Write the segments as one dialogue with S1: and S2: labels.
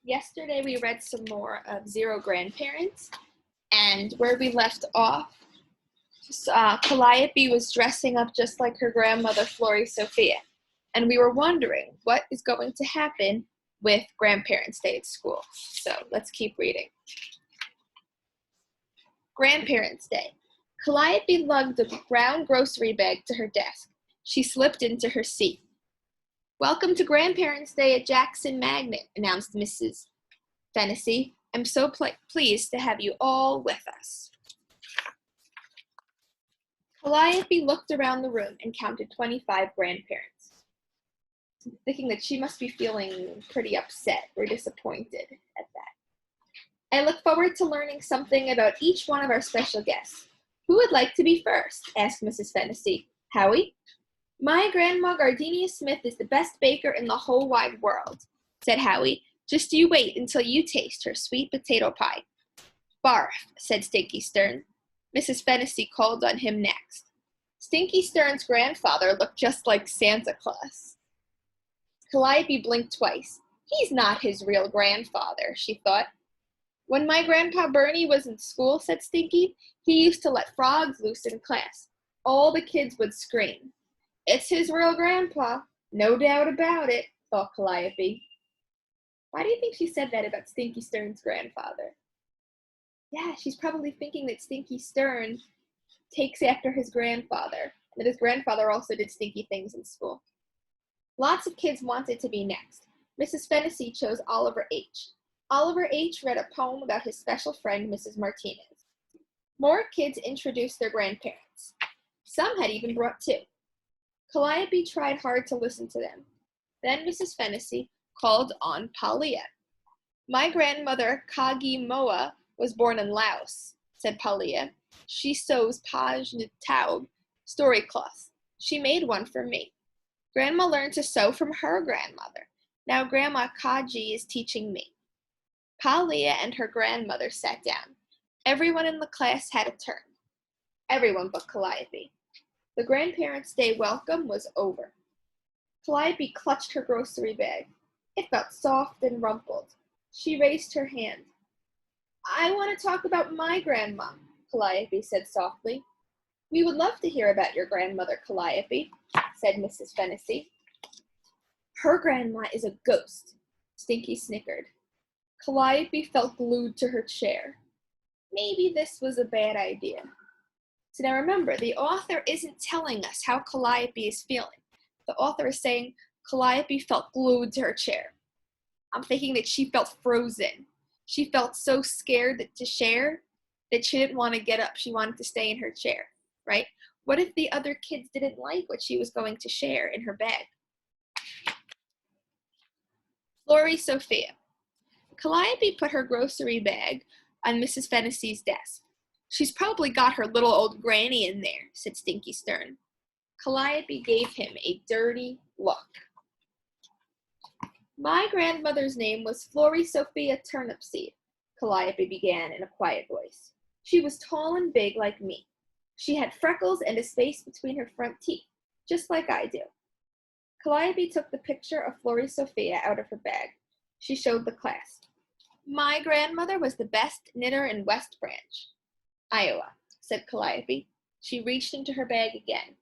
S1: Yesterday we read some more of Zero Grandparents, and where we left off, Calliope was dressing up just like her grandmother Flori Sophia, and we were wondering what is going to happen with Grandparents' Day at school. So let's keep reading. Grandparents' Day. Calliope lugged a brown grocery bag to her desk. She slipped into her seat. "Welcome to Grandparents' Day at Jackson Magnet," announced Mrs. Fennessy. "I'm so pleased to have you all with us." Calliope looked around the room and counted 25 grandparents, thinking that she must be feeling pretty upset or disappointed at that. "I look forward to learning something about each one of our special guests. Who would like to be first?" asked Mrs. Fennessy. "Howie?" "My grandma Gardenia Smith is the best baker in the whole wide world," said Howie. "Just you wait until you taste her sweet potato pie." "Barf," said Stinky Stern. Mrs. Fennessy called on him next. Stinky Stern's grandfather looked just like Santa Claus. Calliope blinked twice. "He's not his real grandfather," she thought. "When my grandpa Bernie was in school," said Stinky, "he used to let frogs loose in class. All the kids would scream. It's his real grandpa, no doubt about it," thought Calliope. Why do you think she said that about Stinky Stern's grandfather? Yeah, she's probably thinking that Stinky Stern takes after his grandfather, and that his grandfather also did stinky things in school. Lots of kids wanted to be next. Mrs. Fennessy chose Oliver H. Oliver H. read a poem about his special friend, Mrs. Martinez. More kids introduced their grandparents. Some had even brought two. Calliope tried hard to listen to them. Then Mrs. Fennessy called on Palia. "My grandmother, Kagi Moa, was born in Laos," said Palia. "She sews Pajnataub story cloths. She made one for me. Grandma learned to sew from her grandmother. Now Grandma Kaji is teaching me." Palia and her grandmother sat down. Everyone in the class had a turn. Everyone but Calliope. The Grandparents' Day welcome was over. Calliope clutched her grocery bag. It felt soft and rumpled. She raised her hand. "I want to talk about my grandma," Calliope said softly. "We would love to hear about your grandmother, Calliope," said Mrs. Fennessy. "Her grandma is a ghost," Stinky snickered. Calliope felt glued to her chair. Maybe this was a bad idea. So now remember, the author isn't telling us how Calliope is feeling. The author is saying Calliope felt glued to her chair. I'm thinking that she felt frozen. She felt so scared to share that she didn't want to get up. She wanted to stay in her chair, right? What if the other kids didn't like what she was going to share in her bag? Flori Sophia. Calliope put her grocery bag on Mrs. Fennessy's desk. "She's probably got her little old granny in there," said Stinky Stern. Calliope gave him a dirty look. "My grandmother's name was Flori Sophia Turnipseed," Calliope began in a quiet voice. "She was tall and big like me. She had freckles and a space between her front teeth, just like I do." Calliope took the picture of Flori Sophia out of her bag. She showed the class. "My grandmother was the best knitter in West Branch, Iowa," said Calliope. She reached into her bag again.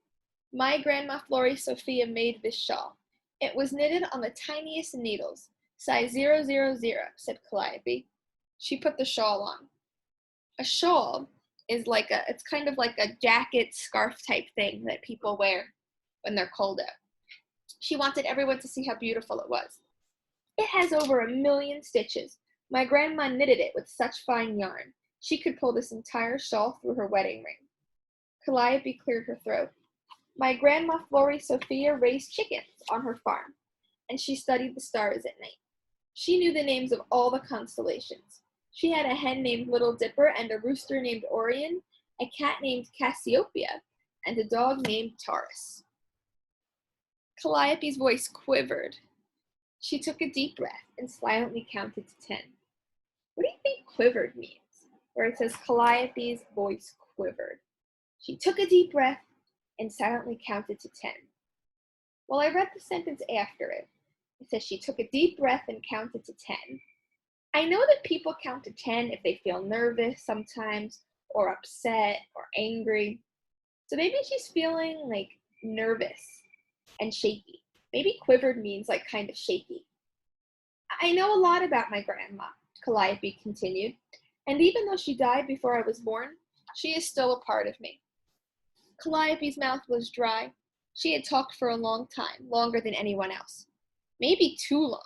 S1: "My grandma Flori Sophia made this shawl. It was knitted on the tiniest needles, size 000, said Calliope. She put the shawl on. A shawl is it's kind of like a jacket, scarf type thing that people wear when they're cold out. She wanted everyone to see how beautiful it was. "It has over 1,000,000 stitches. My grandma knitted it with such fine yarn. She could pull this entire shawl through her wedding ring." Calliope cleared her throat. "My grandma Flori Sophia raised chickens on her farm, and she studied the stars at night. She knew the names of all the constellations. She had a hen named Little Dipper and a rooster named Orion, a cat named Cassiopeia, and a dog named Taurus." Calliope's voice quivered. She took a deep breath and silently counted to 10. What do you think quivered means? Where it says Calliope's voice quivered. She took a deep breath and silently counted to 10. Well, I read the sentence after it. It says she took a deep breath and counted to 10. I know that people count to 10 if they feel nervous sometimes, or upset, or angry. So maybe she's feeling like nervous and shaky. Maybe quivered means like kind of shaky. I know a lot about my grandma, Calliope continued, and even though she died before I was born, she is still a part of me. Calliope's mouth was dry. She had talked for a long time, longer than anyone else. Maybe too long.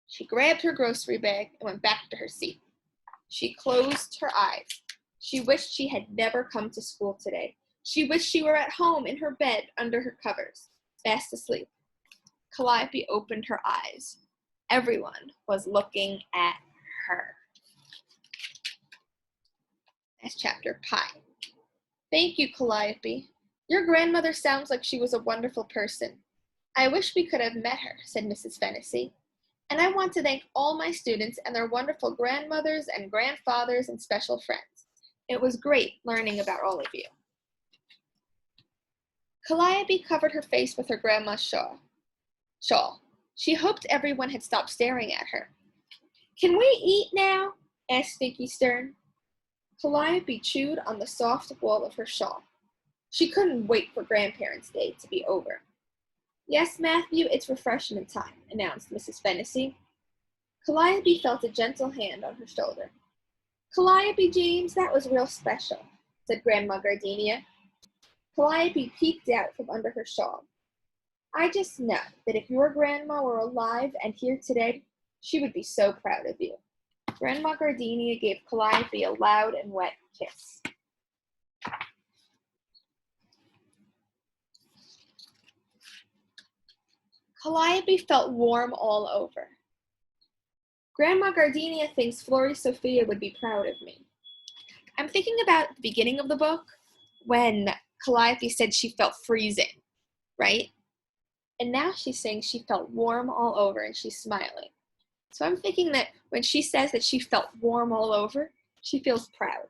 S1: She grabbed her grocery bag and went back to her seat. She closed her eyes. She wished she had never come to school today. She wished she were at home in her bed under her covers, fast asleep. Calliope opened her eyes. Everyone was looking at her. That's chapter Pi. Thank you, Calliope. Your grandmother sounds like she was a wonderful person. I wish we could have met her, said Mrs. Fennessy. And I want to thank all my students and their wonderful grandmothers and grandfathers and special friends. It was great learning about all of you. Calliope covered her face with her grandma's shawl. She hoped everyone had stopped staring at her. Can we eat now? Asked Stinky Stern. Calliope chewed on the soft wool of her shawl. She couldn't wait for Grandparents' Day to be over. Yes, Matthew, it's refreshment time, announced Mrs. Fennessy. Calliope felt a gentle hand on her shoulder. Calliope, James, that was real special, said Grandma Gardenia. Calliope peeked out from under her shawl. I just know that if your grandma were alive and here today, she would be so proud of you. Grandma Gardenia gave Calliope a loud and wet kiss. Calliope felt warm all over. Grandma Gardenia thinks Florrie Sophia would be proud of me. I'm thinking about the beginning of the book when Calliope said she felt freezing, right? And now she's saying she felt warm all over and she's smiling. So I'm thinking that when she says that she felt warm all over, she feels proud.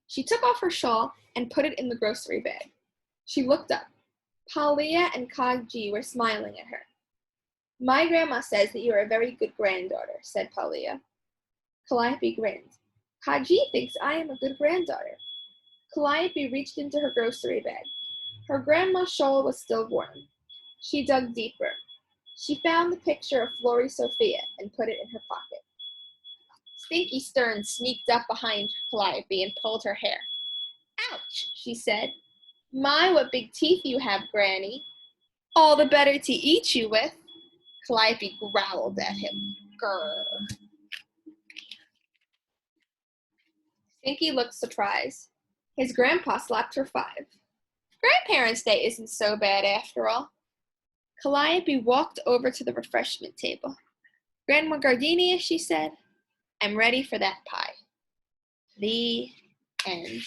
S1: She took off her shawl and put it in the grocery bag. She looked up. Paulia and Kaji were smiling at her. My grandma says that you're a very good granddaughter, said Paulia. Calliope grinned. Kaji thinks I am a good granddaughter. Calliope reached into her grocery bag. Her grandma's shawl was still warm. She dug deeper. She found the picture of Florrie Sophia and put it in her pocket. Stinky Stern sneaked up behind Calliope and pulled her hair. Ouch, she said. My, what big teeth you have, Granny. All the better to eat you with. Calliope growled at him. Grr. Stinky looked surprised. His grandpa slapped her 5. Grandparents' Day isn't so bad after all. Calliope walked over to the refreshment table. Grandma Gardenia, she said, I'm ready for that pie. The end.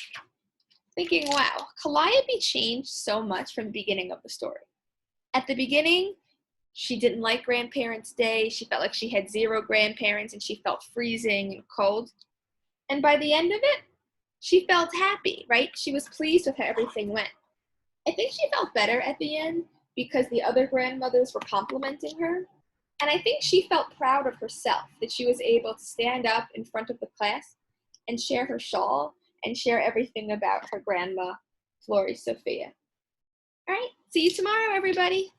S1: Thinking, wow, Calliope changed so much from the beginning of the story. At the beginning, she didn't like Grandparents' Day. She felt like she had 0 grandparents and she felt freezing and cold. And by the end of it, she felt happy, right? She was pleased with how everything went. I think she felt better at the end because the other grandmothers were complimenting her. And I think she felt proud of herself that she was able to stand up in front of the class and share her shawl and share everything about her grandma, Florrie Sophia. All right, see you tomorrow, everybody.